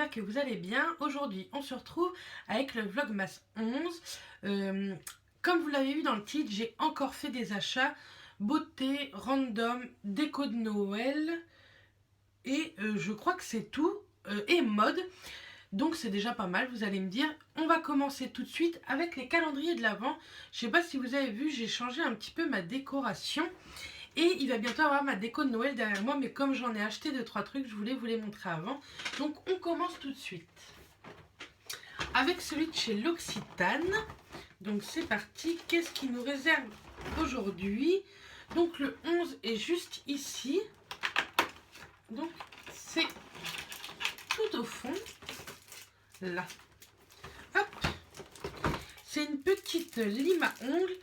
j'espère que vous allez bien. Aujourd'hui, on se retrouve avec le Vlogmas 11. Comme vous l'avez vu dans le titre, j'ai encore fait des achats beauté, random, déco de Noël et je crois que c'est tout, et mode. Donc c'est déjà pas mal, vous allez me dire. On va commencer tout de suite avec les calendriers de l'Avent. Je sais pas si vous avez vu, j'ai changé un petit peu ma décoration. Et il va bientôt avoir ma déco de Noël derrière moi, mais comme j'en ai acheté 2-3 trucs, je voulais vous les montrer avant. Donc on commence tout de suite avec celui de chez L'Occitane. Donc c'est parti, qu'est-ce qu'il nous réserve aujourd'hui? Donc le 11 est juste ici. Donc c'est tout au fond, là. Hop, c'est une petite lime à ongles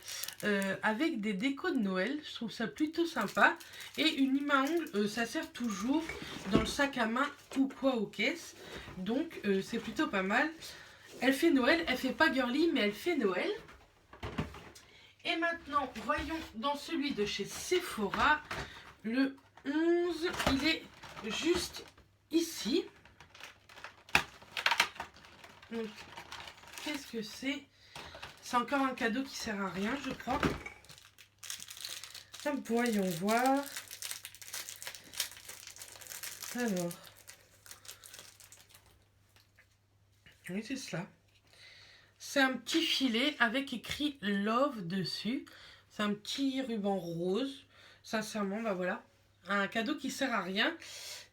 avec des décos de Noël. Je trouve ça plutôt sympa. Et une lime à ongles, ça sert toujours dans le sac à main ou quoi aux caisses. Donc c'est plutôt pas mal. Elle fait Noël, elle fait pas girly, mais elle fait Noël. Et maintenant, voyons dans celui de chez Sephora. Le 11, il est juste ici. Donc, qu'est-ce que c'est? C'est encore un cadeau qui sert à rien, je crois. Hop, voyons voir. Alors. Oui, c'est cela. C'est un petit filet avec écrit Love dessus. C'est un petit ruban rose. Sincèrement, bah voilà. Un cadeau qui sert à rien.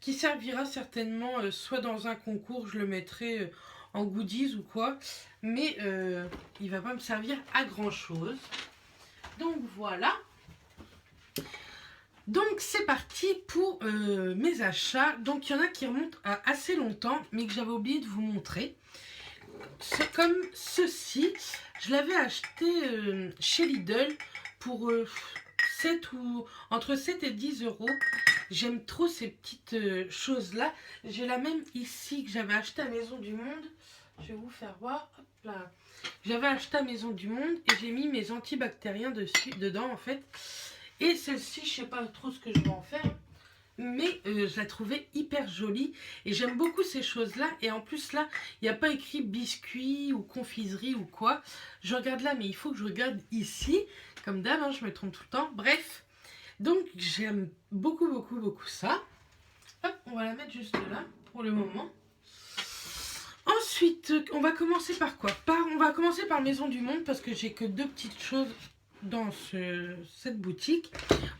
Qui servira certainement soit dans un concours, je le mettrai en goodies ou quoi. Mais il va pas me servir à grand chose. Donc voilà. Donc c'est parti pour mes achats. Donc il y en a qui remontent à assez longtemps, mais que j'avais oublié de vous montrer. C'est comme ceci. Je l'avais acheté chez Lidl pour 7 ou entre 7 et 10 euros. J'aime trop ces petites choses-là. J'ai la même ici que j'avais acheté à Maison du Monde. Je vais vous faire voir. Hop là. J'avais acheté à Maison du Monde et j'ai mis mes antibactériens dedans en fait. Et celle-ci, je sais pas trop ce que je vais en faire. Mais je la trouvais hyper jolie et j'aime beaucoup ces choses là. Et en plus là, il n'y a pas écrit biscuit ou confiserie ou quoi. Je regarde là, mais il faut que je regarde ici. Comme d'hab, hein, je me trompe tout le temps. Bref, donc j'aime beaucoup ça. Hop, on va la mettre juste là pour le moment. Ensuite, on va commencer par quoi? On va commencer par Maison du Monde parce que j'ai que deux petites choses dans cette boutique.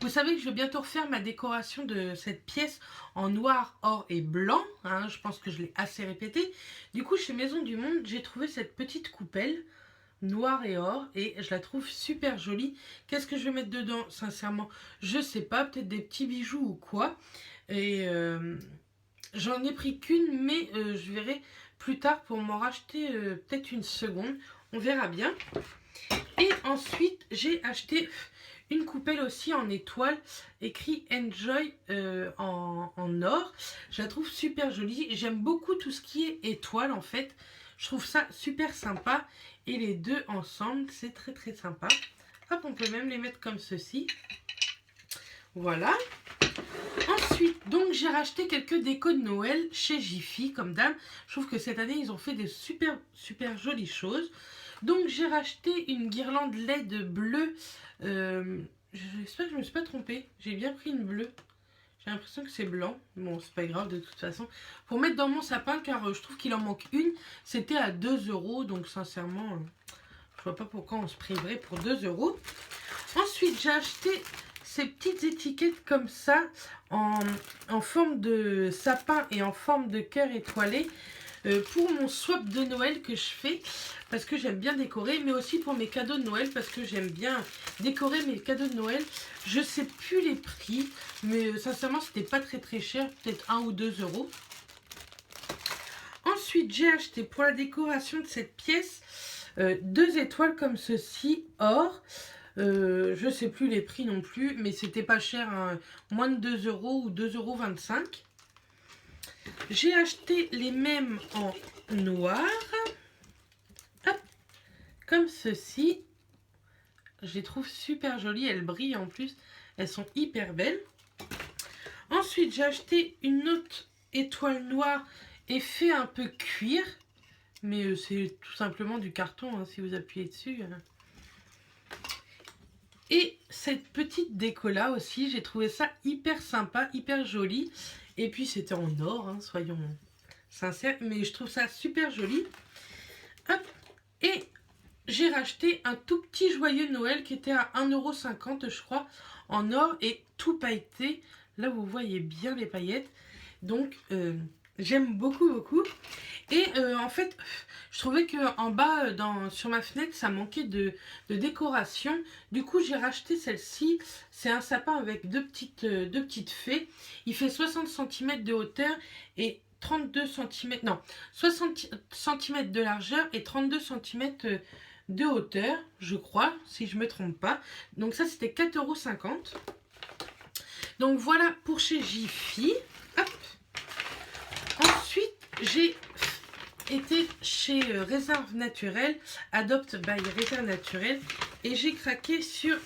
Vous savez que je vais bientôt refaire ma décoration de cette pièce en noir, or et blanc. Hein, je pense que je l'ai assez répété. Du coup, chez Maison du Monde, j'ai trouvé cette petite coupelle noir et or et je la trouve super jolie. Qu'est-ce que je vais mettre dedans? Sincèrement, je sais pas. Peut-être des petits bijoux ou quoi. Et j'en ai pris qu'une, mais je verrai plus tard pour m'en racheter peut-être une seconde. On verra bien. Et ensuite, j'ai acheté une coupelle aussi en étoile, écrit Enjoy en or. Je la trouve super jolie. J'aime beaucoup tout ce qui est étoile en fait. Je trouve ça super sympa. Et les deux ensemble, c'est très sympa. Hop, on peut même les mettre comme ceci. Voilà. Ensuite, donc j'ai racheté quelques décos de Noël chez Jiffy, comme d'hab. Je trouve que cette année, ils ont fait des super jolies choses. Donc j'ai racheté une guirlande LED bleue. J'espère que je ne me suis pas trompée. J'ai bien pris une bleue. J'ai l'impression que c'est blanc. Bon, c'est pas grave de toute façon. Pour mettre dans mon sapin, car je trouve qu'il en manque une. C'était à 2 euros. Donc sincèrement, je vois pas pourquoi on se priverait pour 2 euros. Ensuite, j'ai acheté ces petites étiquettes comme ça, en forme de sapin et en forme de cœur étoilé, pour mon swap de Noël que je fais, parce que j'aime bien décorer, mais aussi pour mes cadeaux de Noël, parce que j'aime bien décorer mes cadeaux de Noël. Je sais plus les prix, mais sincèrement, c'était pas très cher, peut-être 1 ou 2 euros. Ensuite, j'ai acheté pour la décoration de cette pièce 2 étoiles comme ceci, or. Je sais plus les prix non plus, mais c'était pas cher, hein, moins de 2 euros ou 2,25 €. J'ai acheté les mêmes en noir, hop, comme ceci. Je les trouve super jolies, elles brillent en plus, elles sont hyper belles. Ensuite, j'ai acheté une autre étoile noire effet un peu cuir. Mais c'est tout simplement du carton, hein, si vous appuyez dessus. Et cette petite déco là aussi, j'ai trouvé ça hyper sympa, hyper joli. Et puis c'était en or, hein, soyons sincères. Mais je trouve ça super joli. Hop. Et j'ai racheté un tout petit joyeux Noël qui était à 1,50 € je crois, en or et tout pailleté. Là vous voyez bien les paillettes. Donc j'aime beaucoup beaucoup. Et en fait, je trouvais qu'en bas, sur ma fenêtre, ça manquait de décoration. Du coup, j'ai racheté celle-ci. C'est un sapin avec deux petites fées. Il fait 60 cm de hauteur et 32 cm... Non, 60 cm de largeur et 32 cm de hauteur, je crois, si je ne me trompe pas. Donc ça, c'était 4,50 €. Donc voilà pour chez Jiffy. Hop. Ensuite, j'ai été chez Réserve Naturelle, Adopt by Réserve Naturelle, et j'ai craqué sur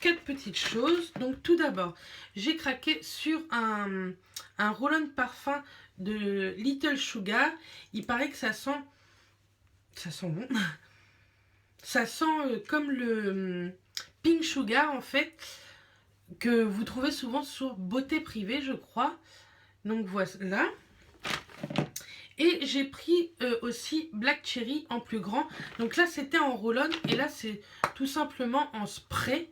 4 petites choses. Donc tout d'abord, j'ai craqué sur un roll-on parfum de Little Sugar. Il paraît que ça sent bon. Ça sent comme le Pink Sugar en fait, que vous trouvez souvent sur Beauté Privée, je crois. Donc voilà. Et j'ai pris aussi Black Cherry en plus grand. Donc là, c'était en roll-on. Et là, c'est tout simplement en spray.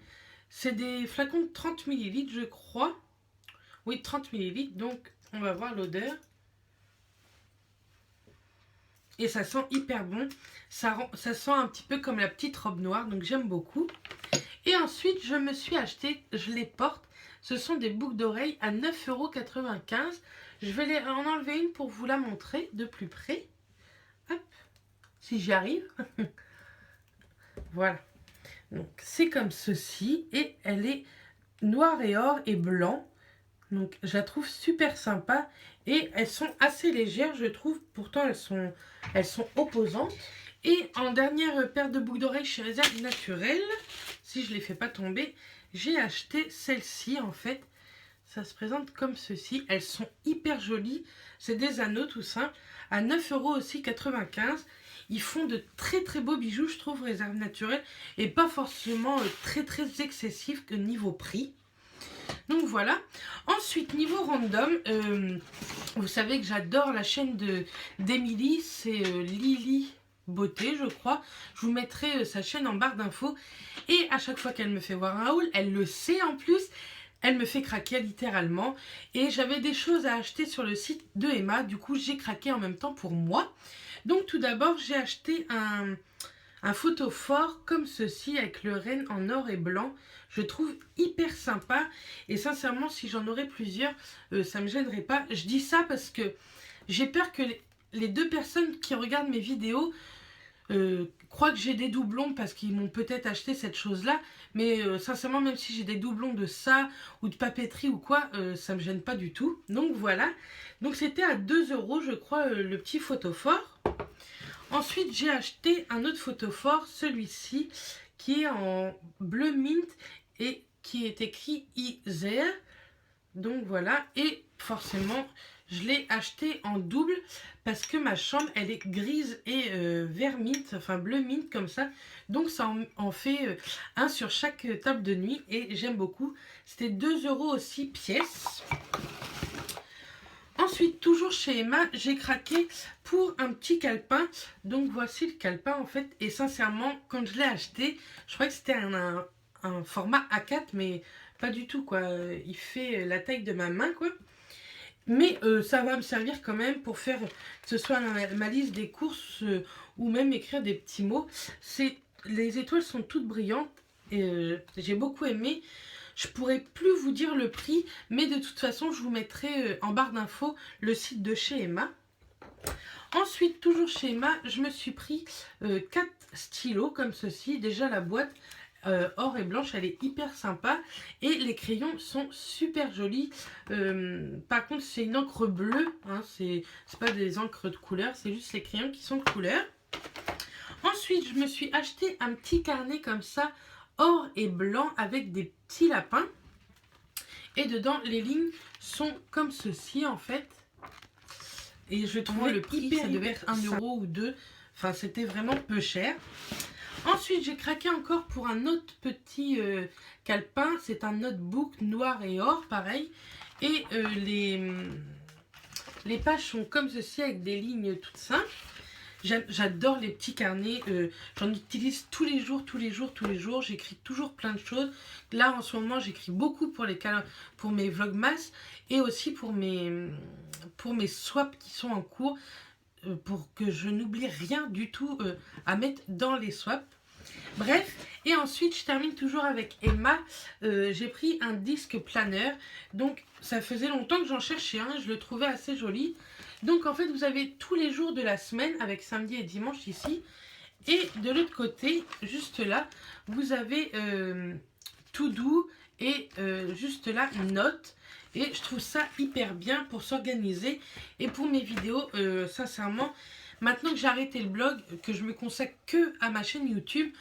C'est des flacons de 30 ml, je crois. Oui, 30 ml. Donc, on va voir l'odeur. Et ça sent hyper bon. Ça sent un petit peu comme la petite robe noire. Donc, j'aime beaucoup. Et ensuite, je me suis acheté, je les porte. Ce sont des boucles d'oreilles à 9,95 €. Je vais en enlever une pour vous la montrer de plus près. Hop, si j'y arrive. Voilà. Donc, c'est comme ceci. Et elle est noire et or et blanc. Donc, je la trouve super sympa. Et elles sont assez légères, je trouve. Pourtant, elles sont opposantes. Et en dernière paire de boucles d'oreilles chez Réserve Naturelle, si je ne les fais pas tomber, j'ai acheté celle-ci en fait. Ça se présente comme ceci. Elles sont hyper jolies. C'est des anneaux tout simples. À 9 € aussi 95. Ils font de très très beaux bijoux, je trouve, Réserve Naturelle. Et pas forcément très très excessif que niveau prix. Donc voilà. Ensuite, niveau random, vous savez que j'adore la chaîne d'Emily. C'est Lily Beauté, je crois. Je vous mettrai sa chaîne en barre d'infos. Et à chaque fois qu'elle me fait voir un haul, elle le sait en plus. Elle me fait craquer littéralement. Et j'avais des choses à acheter sur le site de Emma. Du coup, j'ai craqué en même temps pour moi. Donc tout d'abord, j'ai acheté un photophore comme ceci avec le renne en or et blanc. Je trouve hyper sympa. Et sincèrement, si j'en aurais plusieurs, ça ne me gênerait pas. Je dis ça parce que j'ai peur que les deux personnes qui regardent mes vidéos croient que j'ai des doublons parce qu'ils m'ont peut-être acheté cette chose-là. Mais sincèrement, même si j'ai des doublons de ça ou de papeterie ou quoi, ça me gêne pas du tout. Donc voilà. Donc c'était à 2 € je crois le petit photophore. Ensuite, j'ai acheté un autre photophore, celui-ci, qui est en bleu mint et qui est écrit Isère. Donc voilà. Et forcément, je l'ai acheté en double parce que ma chambre, elle est grise et vert mint, enfin bleu mint comme ça. Donc ça en fait un sur chaque table de nuit et j'aime beaucoup. C'était 2 € aussi pièce. Ensuite, toujours chez Emma, j'ai craqué pour un petit calepin. Donc voici le calepin en fait. Et sincèrement, quand je l'ai acheté, je croyais que c'était un format A4, mais pas du tout quoi. Il fait la taille de ma main quoi. Mais ça va me servir quand même pour faire, que ce soit ma liste des courses ou même écrire des petits mots. Les étoiles sont toutes brillantes et j'ai beaucoup aimé. Je pourrais plus vous dire le prix, mais de toute façon, je vous mettrai en barre d'infos le site de chez Emma. Ensuite, toujours chez Emma, je me suis pris 4 stylos comme ceci. Déjà, la boîte or et blanche, elle est hyper sympa. Et les crayons sont super jolis. Par contre, c'est une encre bleue. Hein, c'est pas des encres de couleur, c'est juste les crayons qui sont de couleur. Ensuite, je me suis acheté un petit carnet comme ça, or et blanc avec des petits lapins. Et dedans, les lignes sont comme ceci en fait. Et je trouvais le prix, ça devait être 1 euro ou 2. Enfin, c'était vraiment peu cher. Ensuite, j'ai craqué encore pour un autre petit calepin. C'est un notebook noir et or, pareil. Et les pages sont comme ceci, avec des lignes toutes simples. J'adore les petits carnets. J'en utilise tous les jours. J'écris toujours plein de choses. Là, en ce moment, j'écris beaucoup pour mes vlogmas et aussi pour mes swaps qui sont en cours. Pour que je n'oublie rien du tout à mettre dans les swaps. Bref, et ensuite je termine toujours avec Emma. J'ai pris un disque planeur. Donc ça faisait longtemps que j'en cherchais un, je le trouvais assez joli. Donc en fait vous avez tous les jours de la semaine avec samedi et dimanche ici. Et de l'autre côté, juste là, vous avez tout doux et juste là, notes. Et je trouve ça hyper bien pour s'organiser. Et pour mes vidéos, sincèrement, maintenant que j'ai arrêté le blog, que je me consacre que à ma chaîne YouTube,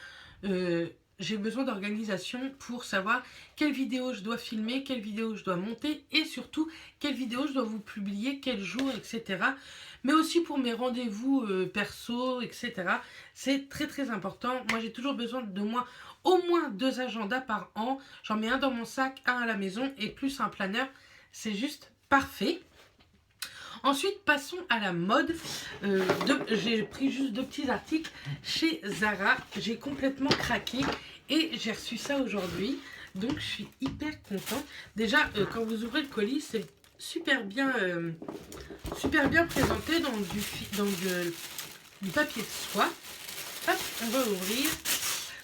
j'ai besoin d'organisation pour savoir quelle vidéo je dois filmer, quelle vidéo je dois monter et surtout quelle vidéo je dois vous publier, quel jour, etc. Mais aussi pour mes rendez-vous perso, etc. C'est très très important. Moi j'ai toujours besoin de moi au moins 2 agendas par an. J'en mets un dans mon sac, un à la maison et plus un planeur. C'est juste parfait. Ensuite, passons à la mode. J'ai pris juste 2 petits articles chez Zara. J'ai complètement craqué et j'ai reçu ça aujourd'hui. Donc, je suis hyper contente. Déjà, quand vous ouvrez le colis, c'est super bien présenté dans du papier de soie. Hop, on va ouvrir.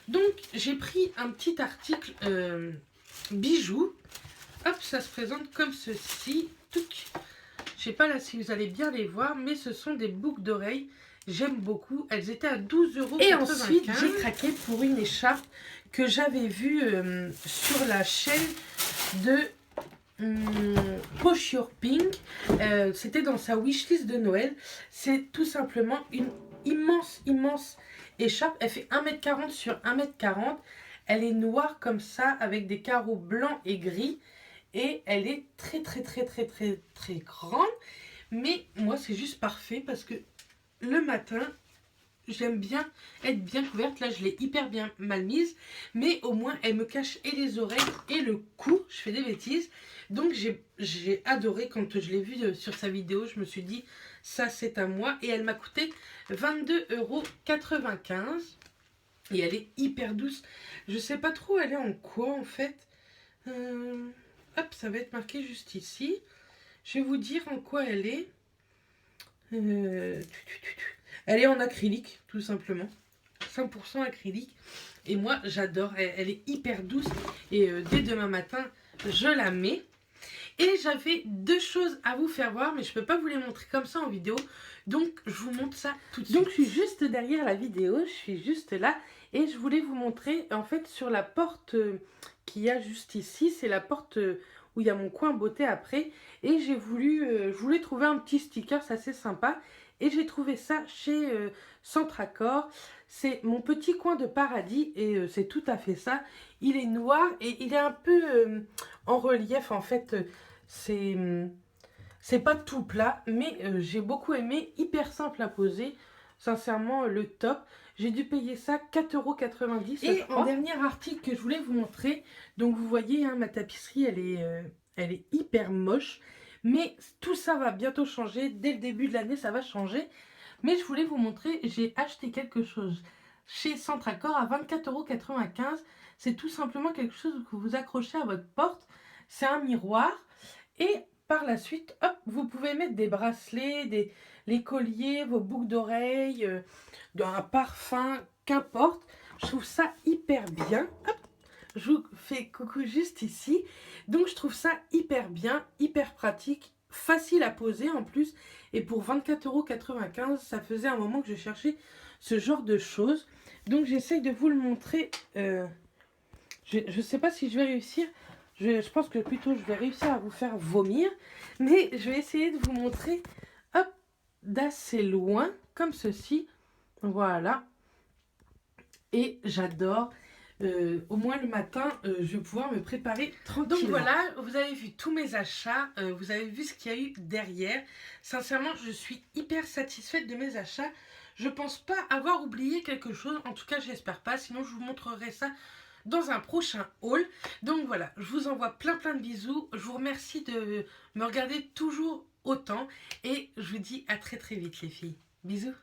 Donc, j'ai pris un petit article bijoux. Hop, ça se présente comme ceci. Touc. Je sais pas là si vous allez bien les voir, mais ce sont des boucles d'oreilles. J'aime beaucoup. Elles étaient à 12,95 €. Et ensuite, j'ai craqué pour une écharpe que j'avais vue sur la chaîne de Posh Your Pink. C'était dans sa wishlist de Noël. C'est tout simplement une immense écharpe. Elle fait 1,40 m sur 1,40 m. Elle est noire comme ça avec des carreaux blancs et gris. Et elle est très grande. Mais moi, c'est juste parfait parce que le matin, j'aime bien être bien couverte. Là, je l'ai hyper bien mal mise. Mais au moins, elle me cache et les oreilles et le cou. Je fais des bêtises. Donc, j'ai adoré quand je l'ai vue sur sa vidéo. Je me suis dit, ça, c'est à moi. Et elle m'a coûté 22,95 €. Et elle est hyper douce. Je sais pas trop, elle est en quoi, en fait. Hop, ça va être marqué juste ici. Je vais vous dire en quoi elle est. Elle est en acrylique, tout simplement. 100% acrylique. Et moi, j'adore. Elle est hyper douce. Et dès demain matin, je la mets. Et j'avais 2 choses à vous faire voir, mais je ne peux pas vous les montrer comme ça en vidéo. Donc, je vous montre ça tout de suite. Donc, je suis juste derrière la vidéo. Je suis juste là. Et je voulais vous montrer, en fait, sur la porte qu'il y a juste ici. C'est la porte où il y a mon coin beauté après. Et je voulais trouver un petit sticker, c'est assez sympa. Et j'ai trouvé ça chez Centracor. C'est mon petit coin de paradis et c'est tout à fait ça. Il est noir et il est un peu en relief. En fait, c'est pas tout plat, mais j'ai beaucoup aimé. Hyper simple à poser. Sincèrement, le top. J'ai dû payer ça 4,90 €. Et en dernier article que je voulais vous montrer, donc vous voyez, hein, ma tapisserie, elle est hyper moche. Mais tout ça va bientôt changer. Dès le début de l'année, ça va changer. Mais je voulais vous montrer, j'ai acheté quelque chose chez Centracor à 24,95 €. C'est tout simplement quelque chose que vous accrochez à votre porte. C'est un miroir. Et par la suite, hop, vous pouvez mettre des bracelets, les colliers, vos boucles d'oreilles, un parfum, qu'importe. Je trouve ça hyper bien. Hop, je vous fais coucou juste ici. Donc je trouve ça hyper bien, hyper pratique, facile à poser en plus. Et pour 24,95 €, ça faisait un moment que je cherchais ce genre de choses. Donc j'essaye de vous le montrer. Je ne sais pas si je vais réussir. Je pense que plutôt je vais réussir à vous faire vomir. Mais je vais essayer de vous montrer, hop, d'assez loin, comme ceci. Voilà. Et j'adore. au moins le matin, je vais pouvoir me préparer tranquillement. Donc voilà, vous avez vu tous mes achats, vous avez vu ce qu'il y a eu derrière. Sincèrement, je suis hyper satisfaite de mes achats. Je pense pas avoir oublié quelque chose, en tout cas j'espère pas, sinon je vous montrerai ça dans un prochain haul. Donc voilà, je vous envoie plein de bisous. Je vous remercie de me regarder toujours autant et je vous dis à très vite les filles. Bisous.